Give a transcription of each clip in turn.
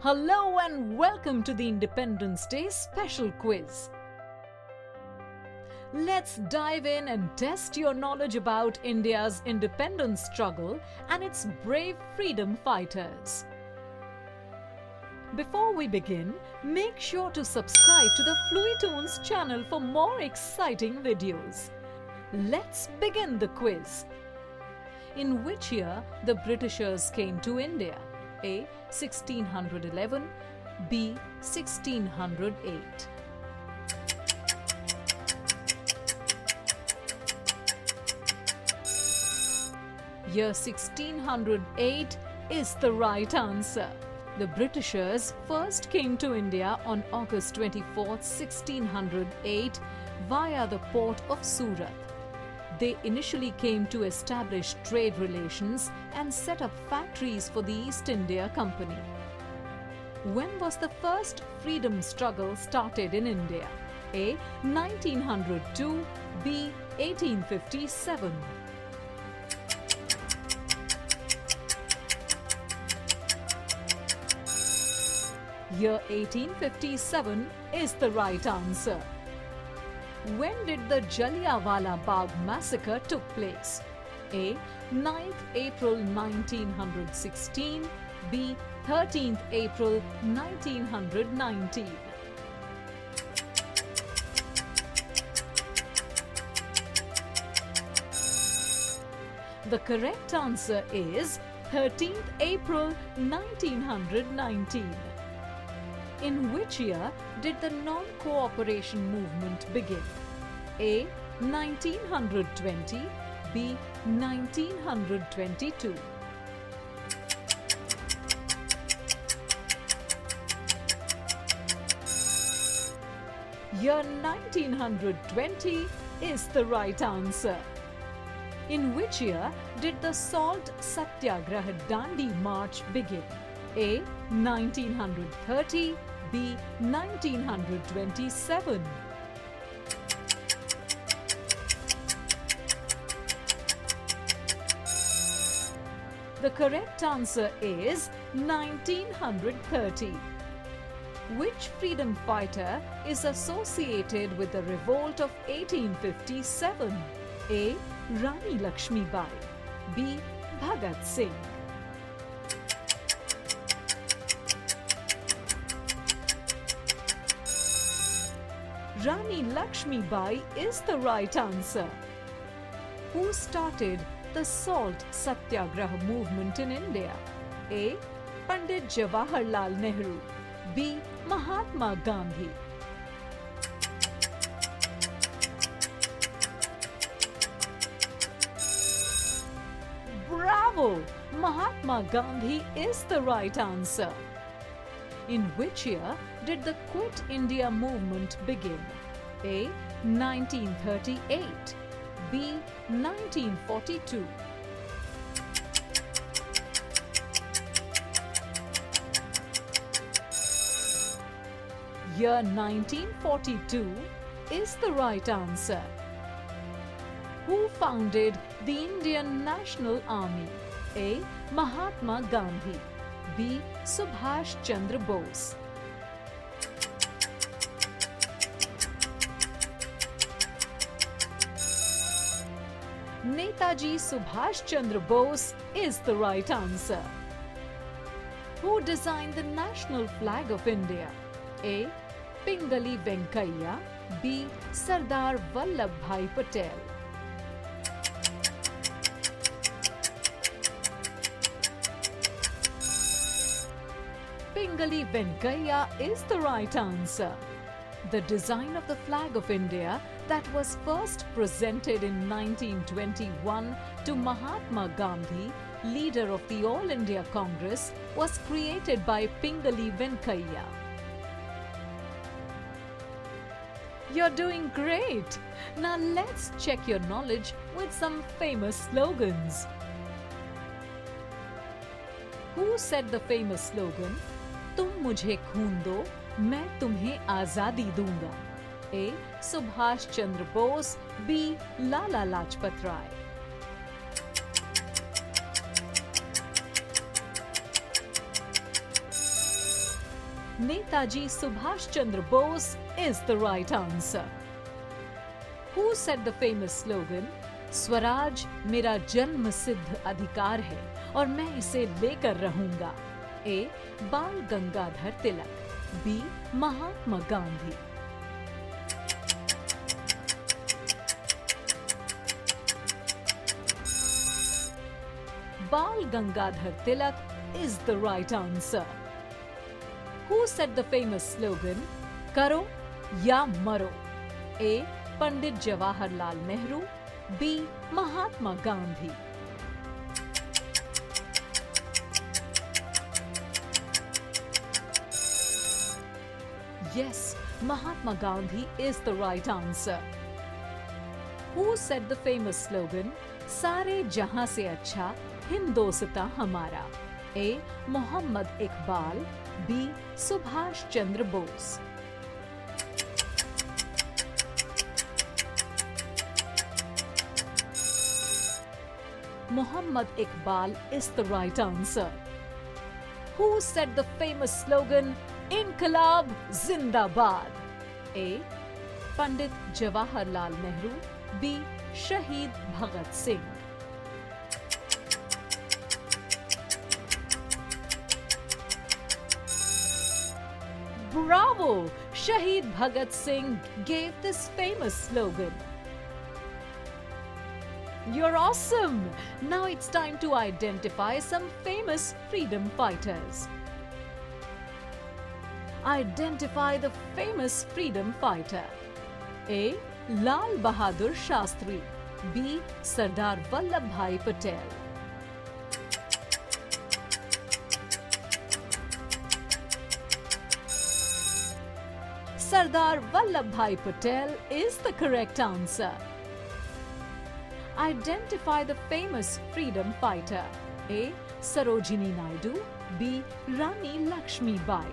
Hello and welcome to the Independence Day special quiz. Let's dive in and test your knowledge about India's independence struggle and its brave freedom fighters. Before we begin, make sure to subscribe to the Fluitoons channel for more exciting videos. Let's begin the quiz. In which year the Britishers came to India? A. 1611, B. 1608. Year 1608 is the right answer. The Britishers first came to India on August 24, 1608 via the port of Surat. They initially came to establish trade relations and set up factories for the East India Company. When was the first freedom struggle started in India? A. 1902, B. 1857. Year 1857 is the right answer. When did the Jallianwala Bagh massacre took place? A. 9th April 1916, B. 13th April 1919. The correct answer is 13th April 1919. In which year did the non-cooperation movement begin? A. 1920, B. 1922. Year 1920 is the right answer. In which year did the Salt Satyagraha Dandi March begin? A. 1930, B. 1927. The correct answer is 1930. Which freedom fighter is associated with the revolt of 1857? A. Rani Lakshmi Bai, B. Bhagat Singh. Rani Lakshmi Bai is the right answer. Who started the Salt Satyagraha movement in India? A. Pandit Jawaharlal Nehru, B. Mahatma Gandhi. Bravo! Mahatma Gandhi is the right answer. In which year did the Quit India movement begin? A. 1938, B. 1942. Year 1942 is the right answer. Who founded the Indian National Army? A. Mahatma Gandhi, B. Subhash Chandra Bose. Netaji Subhash Chandra Bose is the right answer. Who designed the national flag of India? A. Pingali Venkaiah, B. Sardar Vallabhbhai Patel. Pingali Venkaiah is the right answer. The design of the flag of India that was first presented in 1921 to Mahatma Gandhi, leader of the All India Congress, was created by Pingali Venkaiah. You're doing great! Now let's check your knowledge with some famous slogans. Who said the famous slogan, "तुम मुझे खून दो, मैं तुम्हें आजादी दूंगा"? A. Subhash Chandra Bose, B. Lala Lajpat Rai. Netaji Subhash Chandra Bose is the right answer. Who said the famous slogan, Swaraj मेरा जन्म सिद्ध अधिकार है और मैं इसे लेकर रहूंगा? A. बाल Gangadhar Tilak, B. Mahatma Gandhi. Bal Gangadhar Tilak is the right answer. Who said the famous slogan, Karo ya Maro? A. Pandit Jawaharlal Nehru, B. Mahatma Gandhi। Yes, Mahatma Gandhi is the right answer. Who said the famous slogan, सारे जहां से अच्छा हिंदोस्तां हमारा? A. Mohammad Iqbal, B. Subhash Chandra Bose. Muhammad Iqbal is the right answer. Who said the famous slogan, Inqilab Zindabad? A. Pandit Jawaharlal Nehru, B. Shahid Bhagat Singh। Bravo! Shahid Bhagat Singh gave this famous slogan. You're awesome! Now it's time to identify some famous freedom fighters. Identify the famous freedom fighter. A. Lal Bahadur Shastri, B. Sardar Vallabhbhai Patel। Sardar Vallabhbhai Patel is the correct answer. Identify the famous freedom fighter. A. Sarojini Naidu, B. Rani Lakshmi Bai।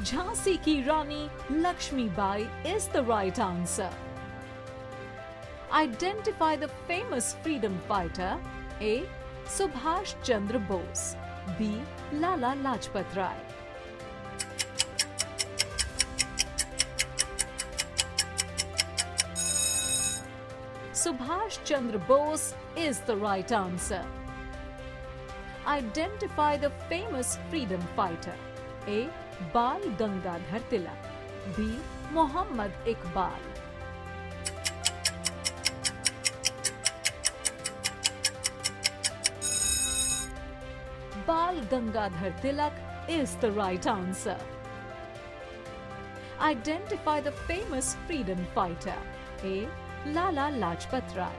Jhansi ki Rani Lakshmi Bai is the right answer. Identify the famous freedom fighter. A. Subhash Chandra Bose, B. Lala Lajpat Rai। Subhash Chandra Bose is the right answer. Identify the famous freedom fighter. A. Bal Gangadhar Tilak, B. Muhammad Iqbal। Bal Gangadhar Tilak is the right answer. Identify the famous freedom fighter. A. Lala Lajpat Rai,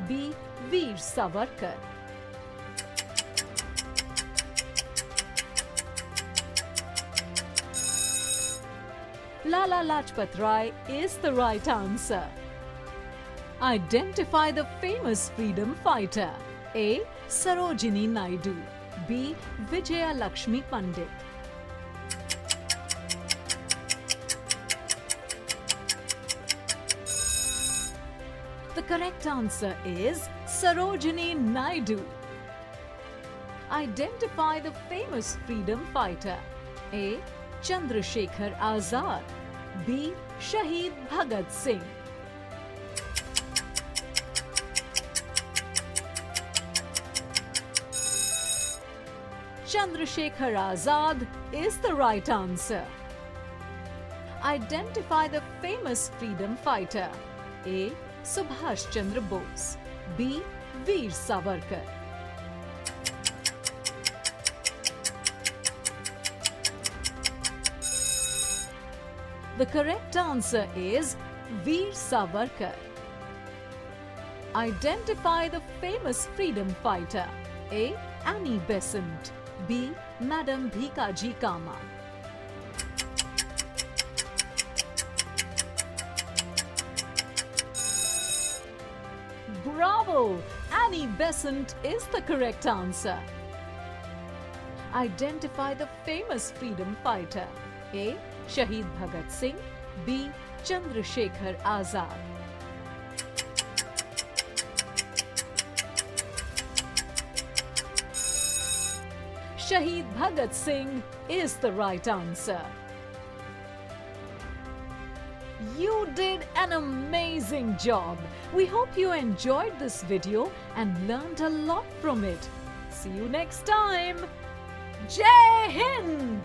B. Veer Savarkar। Lala Lajpat Rai is the right answer. Identify the famous freedom fighter. A. Sarojini Naidu, B. Vijaya Lakshmi Pandit। The correct answer is Sarojini Naidu. Identify the famous freedom fighter. A. Chandrasekhar Azad, B. Shahid Bhagat Singh। Chandrasekhar Azad is the right answer. Identify the famous freedom fighter. A. Subhash Chandra Bose, B. Veer Savarkar। The correct answer is Veer Savarkar. Identify the famous freedom fighter. A. Annie Besant, B. Madam Bhikaji Cama। Bravo! Annie Besant is the correct answer. Identify the famous freedom fighter. A. Shahid Bhagat Singh, B. Chandrasekhar Azad। Shahid Bhagat Singh is the right answer. You did an amazing job. We hope you enjoyed this video and learned a lot from it. See you next time. Jai Hind!